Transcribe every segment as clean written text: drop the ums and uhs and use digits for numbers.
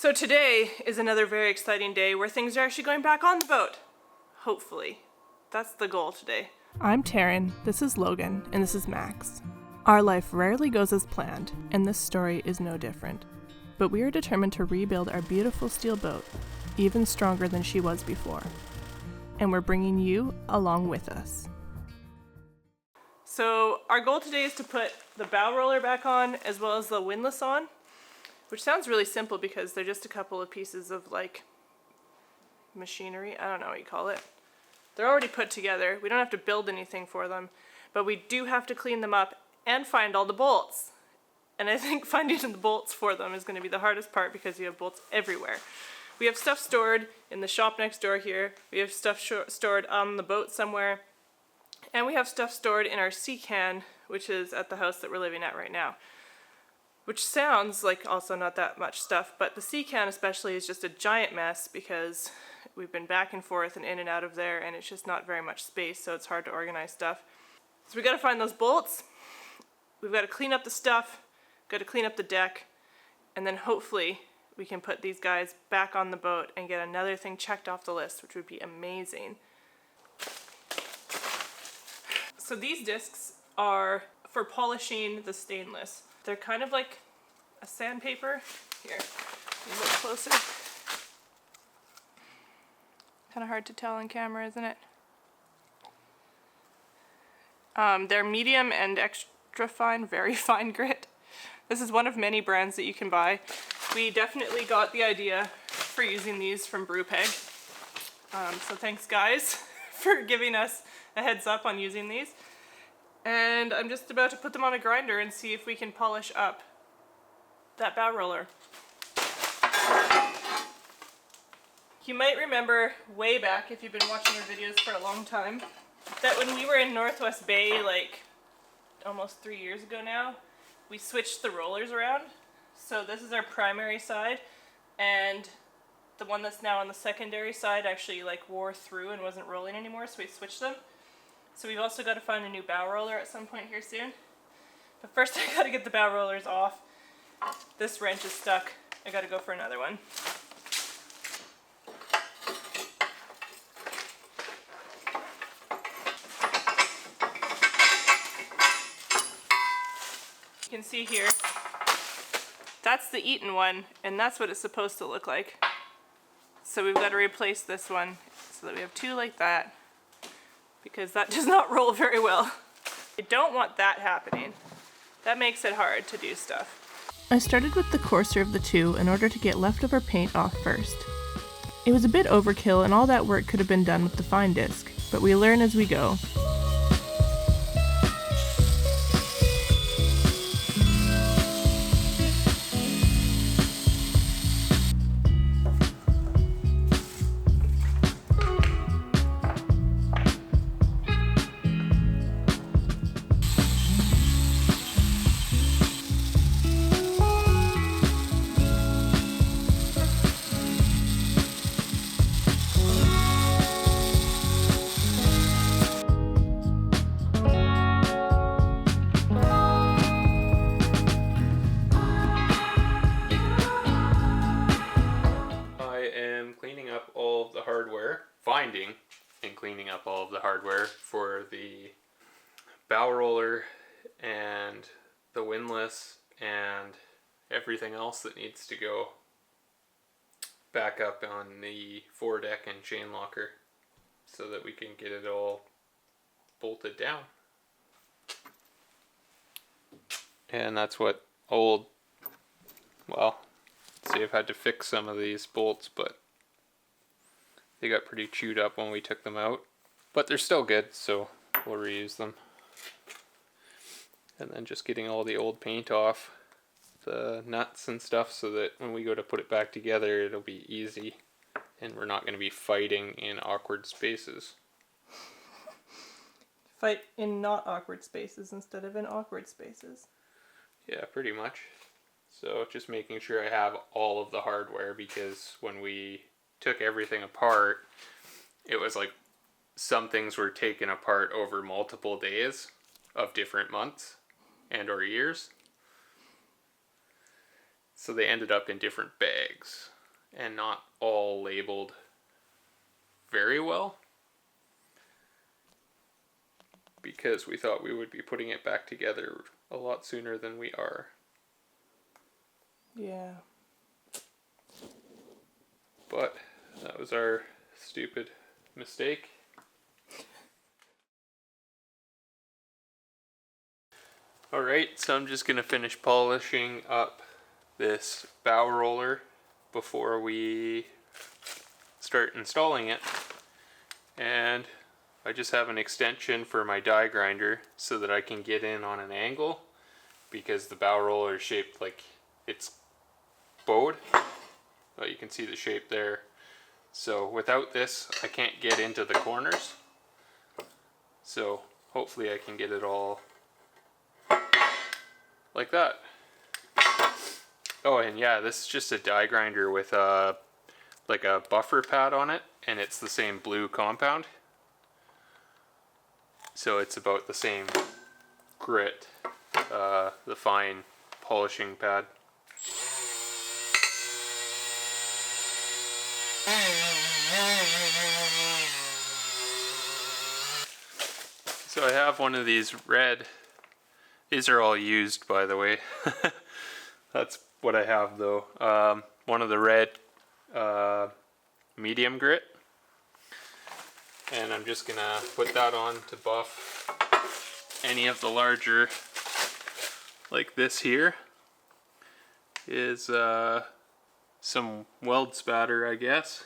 So today is another very exciting day where things are actually going back on the boat. Hopefully. That's the goal today. I'm Taryn, this is Logan, and this is Max. Our life rarely goes as planned, and this story is no different. But we are determined to rebuild our beautiful steel boat, even stronger than she was before. And we're bringing you along with us. So our goal today is to put the bow roller back on as well as the windlass on. Which sounds really simple because they're just a couple of pieces of like machinery. I don't know what you call it. They're already put together. We don't have to build anything for them, but we do have to clean them up and find all the bolts. And I think finding the bolts for them is going to be the hardest part because you have bolts everywhere. We have stuff stored in the shop next door here. We have stuff stored on the boat somewhere. And we have stuff stored in our sea can, which is at the house that we're living at right now. Which sounds like also not that much stuff, but the sea can especially is just a giant mess because we've been back and forth and in and out of there, and it's just not very much space, so it's hard to organize stuff. So we gotta find those bolts, we've gotta clean up the stuff, gotta clean up the deck, and then hopefully we can put these guys back on the boat and get another thing checked off the list, which would be amazing. So these discs are for polishing the stainless. They're kind of like a sandpaper. Here, a little closer. Kind of hard to tell on camera, isn't it? They're medium and extra fine, very fine grit. This is one of many brands that you can buy. We definitely got the idea for using these from Brewpeg. So thanks guys for giving us a heads up on using these. And I'm just about to put them on a grinder and see if we can polish up that bow roller. You might remember way back, if you've been watching our videos for a long time, that when we were in Northwest Bay, like almost 3 years ago now, we switched the rollers around. So this is our primary side, and the one that's now on the secondary side actually like wore through and wasn't rolling anymore, so we switched them. So we've also got to find a new bow roller at some point here soon. But first I got to get the bow rollers off. This wrench is stuck. I got to go for another one. You can see here, that's the eaten one, and that's what it's supposed to look like. So we've got to replace this one so that we have two like that, because that does not roll very well. I don't want that happening. That makes it hard to do stuff. I started with the coarser of the two in order to get leftover paint off first. It was a bit overkill and all that work could have been done with the fine disc, but we learn as we go. Finding and cleaning up all of the hardware for the bow roller and the windlass and everything else that needs to go back up on the foredeck and chain locker so that we can get it all bolted down. And that's what see, I've had to fix some of these bolts, but they got pretty chewed up when we took them out, but they're still good, so we'll reuse them. And then just getting all the old paint off the nuts and stuff so that when we go to put it back together, it'll be easy and we're not going to be fighting in awkward spaces. Fight in not awkward spaces instead of in awkward spaces. Yeah, pretty much. So just making sure I have all of the hardware, because when we took everything apart, it was like some things were taken apart over multiple days of different months and or years. So they ended up in different bags and not all labeled very well, because we thought we would be putting it back together a lot sooner than we are. Yeah. But that was our stupid mistake. Alright, so I'm just going to finish polishing up this bow roller before we start installing it. And I just have an extension for my die grinder so that I can get in on an angle, because the bow roller is shaped like it's bowed. Oh, you can see the shape there. So without this, I can't get into the corners. So hopefully I can get it all like that. Oh, and yeah, this is just a die grinder with like a buffer pad on it, and it's the same blue compound. So it's about the same grit, the fine polishing pad. So I have one of these red. These are all used, by the way. That's what I have though. One of the red medium grit. And I'm just gonna put that on to buff any of the larger, like this here is some weld spatter, I guess.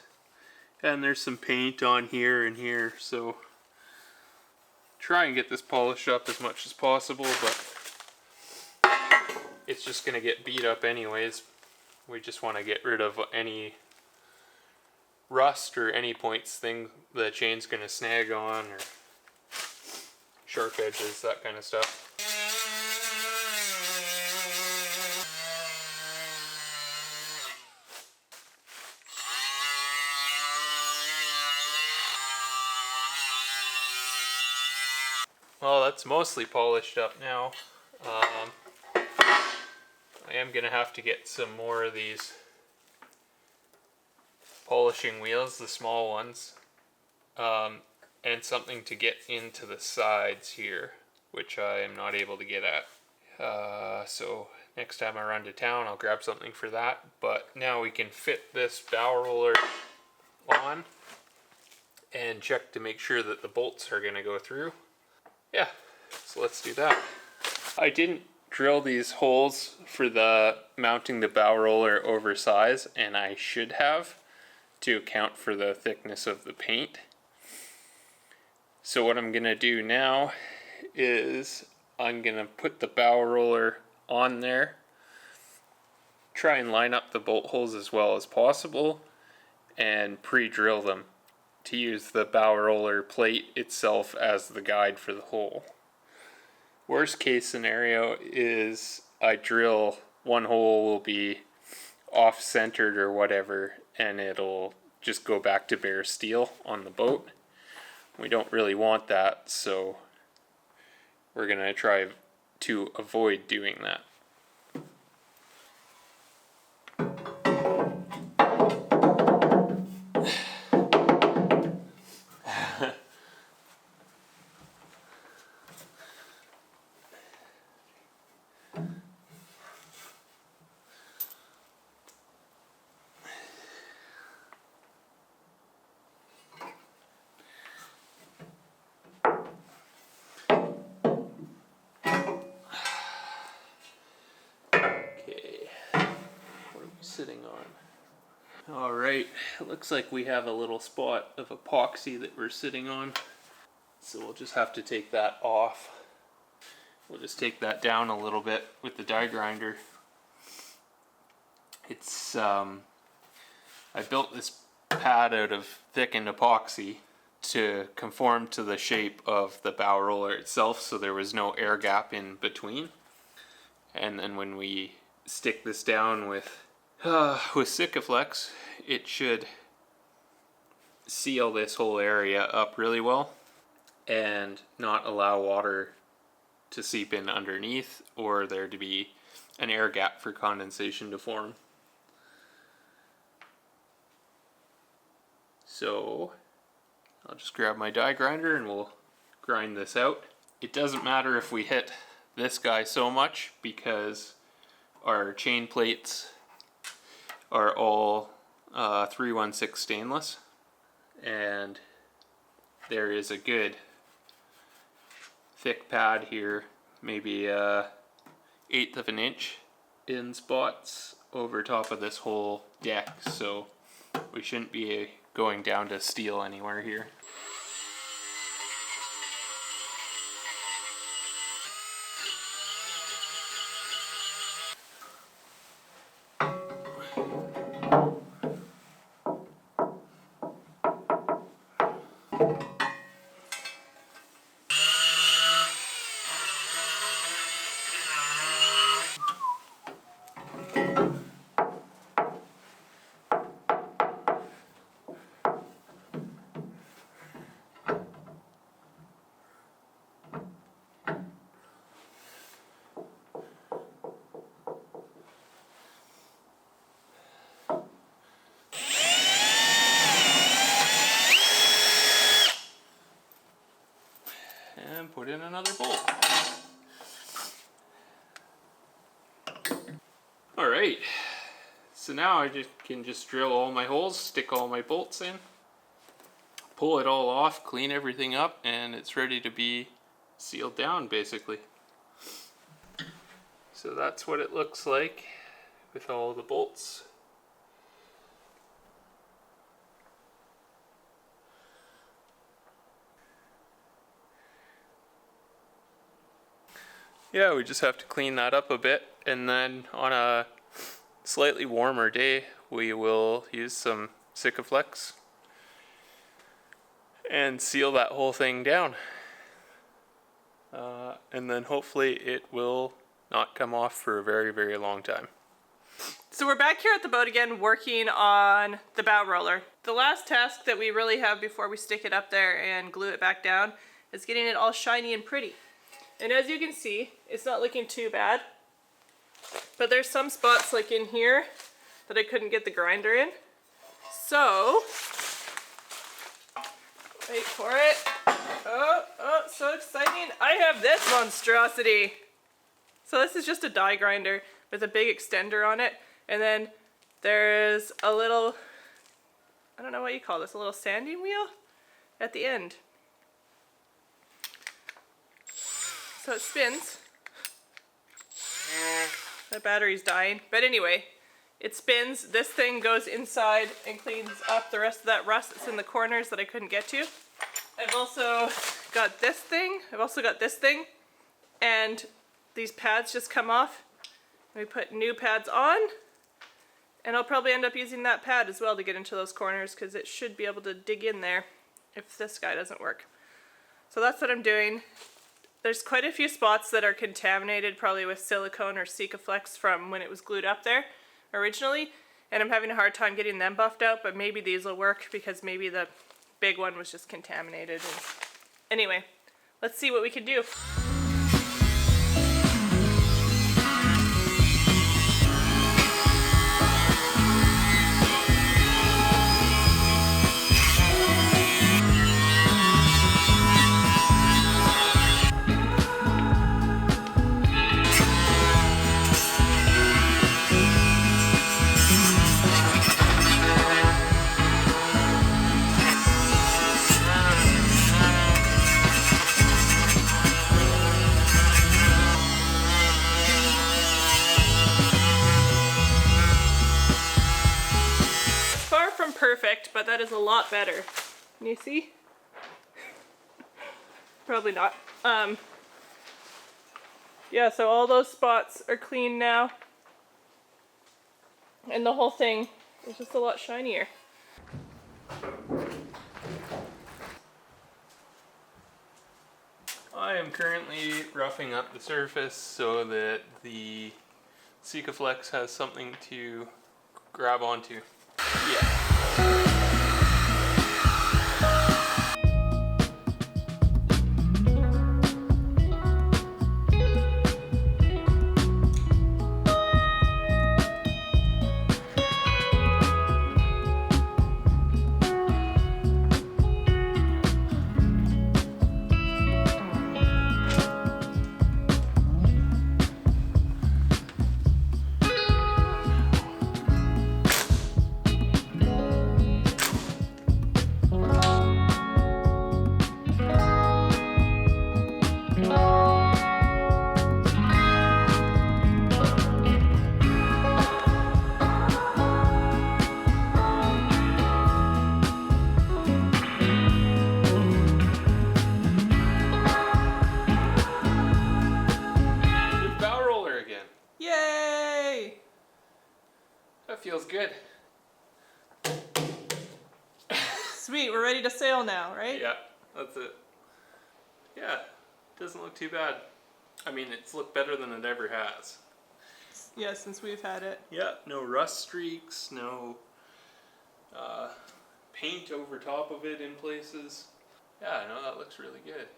And there's some paint on here and here, so try and get this polished up as much as possible, but it's just gonna get beat up anyways. We just want to get rid of any rust or any points the chain's gonna snag on, or sharp edges, that kind of stuff. Well, that's mostly polished up now. I am gonna have to get some more of these polishing wheels, the small ones, and something to get into the sides here, which I am not able to get at. So next time I run to town, I'll grab something for that. But now we can fit this bow roller on and check to make sure that the bolts are going to go through. Yeah, so let's do that. I didn't drill these holes for the mounting the bow roller over size, and I should have, to account for the thickness of the paint. So what I'm going to do now is I'm going to put the bow roller on there, try and line up the bolt holes as well as possible, and pre-drill them to use the bow roller plate itself as the guide for the hole. Worst case scenario is I drill one hole, will be off-centered or whatever, and it'll just go back to bare steel on the boat. We don't really want that, so we're going to try to avoid doing that. Sitting on. Alright, it looks like we have a little spot of epoxy that we're sitting on. So we'll just have to take that off. We'll just take that down a little bit with the die grinder. It's, I built this pad out of thickened epoxy to conform to the shape of the bow roller itself, so there was no air gap in between. And then when we stick this down with Sikaflex, it should seal this whole area up really well and not allow water to seep in underneath or there to be an air gap for condensation to form. So I'll just grab my die grinder and we'll grind this out. It doesn't matter if we hit this guy so much because our chain plates are all 316 stainless, and there is a good thick pad here, maybe 1/8 of an inch in spots over top of this whole deck, so we shouldn't be going down to steel anywhere here. And put in another bolt. Alright, so now I can just drill all my holes, stick all my bolts in, pull it all off, clean everything up, and it's ready to be sealed down basically. So that's what it looks like with all the bolts. Yeah, we just have to clean that up a bit, and then on a slightly warmer day we will use some Sikaflex and seal that whole thing down. And then hopefully it will not come off for a very, very long time. So we're back here at the boat again working on the bow roller. The last task that we really have before we stick it up there and glue it back down is getting it all shiny and pretty. And as you can see, it's not looking too bad, but there's some spots like in here that I couldn't get the grinder in. So, wait for it. Oh, so exciting. I have this monstrosity. So this is just a die grinder with a big extender on it. And then there's a little, I don't know what you call this, a little sanding wheel at the end. So it spins. The battery's dying. But anyway, it spins. This thing goes inside and cleans up the rest of that rust that's in the corners that I couldn't get to. I've also got this thing. And these pads just come off. We put new pads on. And I'll probably end up using that pad as well to get into those corners because it should be able to dig in there if this guy doesn't work. So that's what I'm doing. There's quite a few spots that are contaminated, probably with silicone or Sikaflex from when it was glued up there originally, and I'm having a hard time getting them buffed out, but maybe these will work because maybe the big one was just contaminated. And anyway, let's see what we can do. Perfect, but that is a lot better. Can you see? Probably not. Yeah, so all those spots are clean now. And the whole thing is just a lot shinier. I am currently roughing up the surface so that the Sikaflex has something to grab onto. Yeah. good. Sweet, we're ready to sail now, right? Yeah, that's it. Yeah, doesn't look too bad. I mean, it's looked better than it ever has. Yeah, since we've had it. Yeah, no rust streaks, no paint over top of it in places. Yeah, no, that looks really good.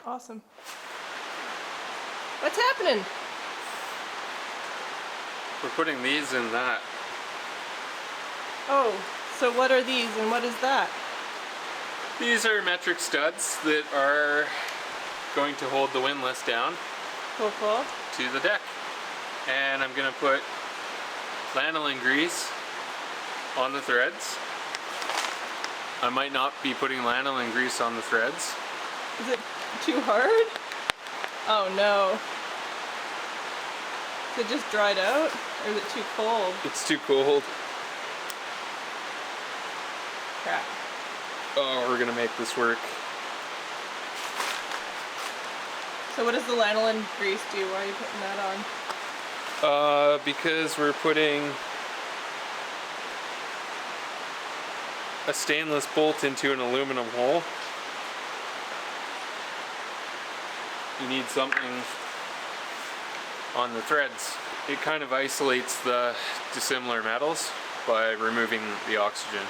Awesome. What's happening? We're putting these in that. Oh, so what are these and what is that? These are metric studs that are going to hold the windlass down Cool, cool. to the deck. And I'm going to put lanolin grease on the threads. I might not be putting lanolin grease on the threads. Is it too hard? Oh no. Is it just dried out? Or is it too cold? It's too cold. Crap. Oh, we're going to make this work. So what does the lanolin grease do? Why are you putting that on? Because we're putting a stainless bolt into an aluminum hole. You need something on the threads. It kind of isolates the dissimilar metals by removing the oxygen.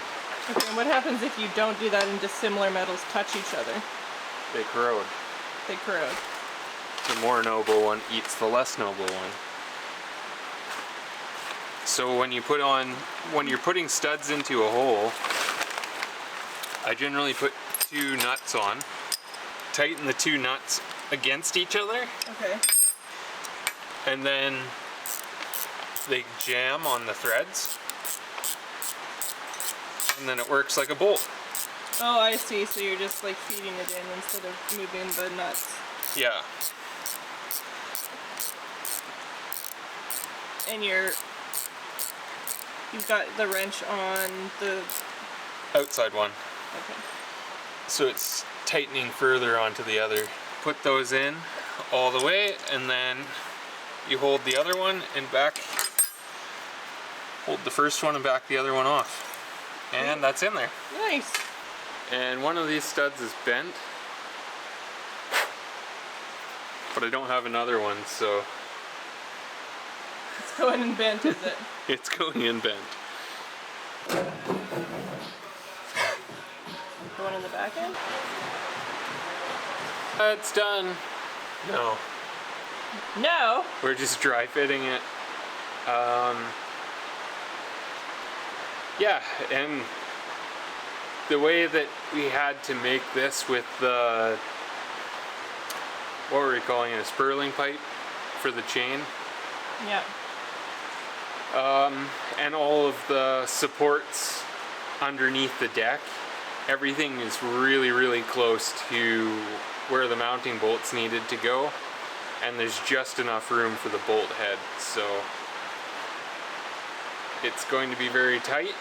Okay, and what happens if you don't do that and dissimilar metals touch each other? They corrode. They corrode. The more noble one eats the less noble one. So when you're putting studs into a hole, I generally put 2 nuts on, tighten the 2 nuts against each other, Okay. and then they jam on the threads, and then it works like a bolt. Oh, I see. So you're just like feeding it in instead of moving the nuts. Yeah. And you've got the wrench on the, Outside one. okay. So it's tightening further onto the other. Put those in all the way, and then you hold the other one and back, hold the first one and back the other one off. And that's in there. Nice. And one of these studs is bent, but I don't have another one, so It's going in bent, is it? it's going in bent. The one in the back end? It's done. No, No. we're just dry fitting it. Yeah, and the way that we had to make this with the, what were we calling it, a spurling pipe for the chain, Yeah. and all of the supports underneath the deck, everything is really, really close to where the mounting bolts needed to go, and there's just enough room for the bolt head, so it's going to be very tight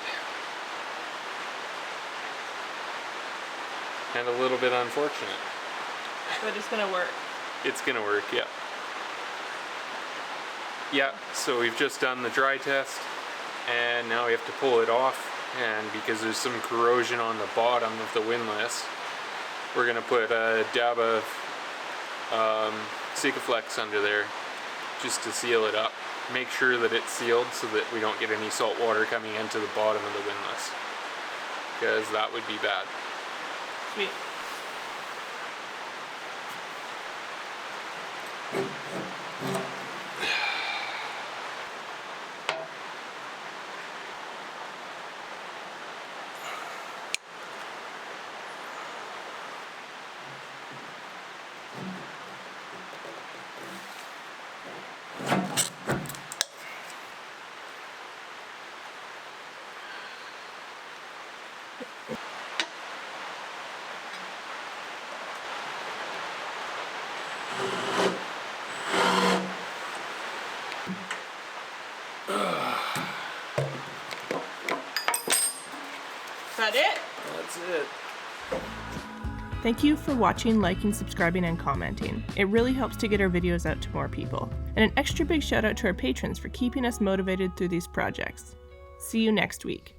and a little bit unfortunate. But it's gonna work. It's gonna work, yeah. Yeah, so we've just done the dry test, and now we have to pull it off, and because there's some corrosion on the bottom of the windlass, we're gonna put a dab of Sikaflex under there just to seal it up. Make sure that it's sealed so that we don't get any salt water coming into the bottom of the windlass, because that would be bad. Sweet. Is that it? That's it. Thank you for watching, liking, subscribing, and commenting. It really helps to get our videos out to more people. And an extra big shout out to our patrons for keeping us motivated through these projects. See you next week.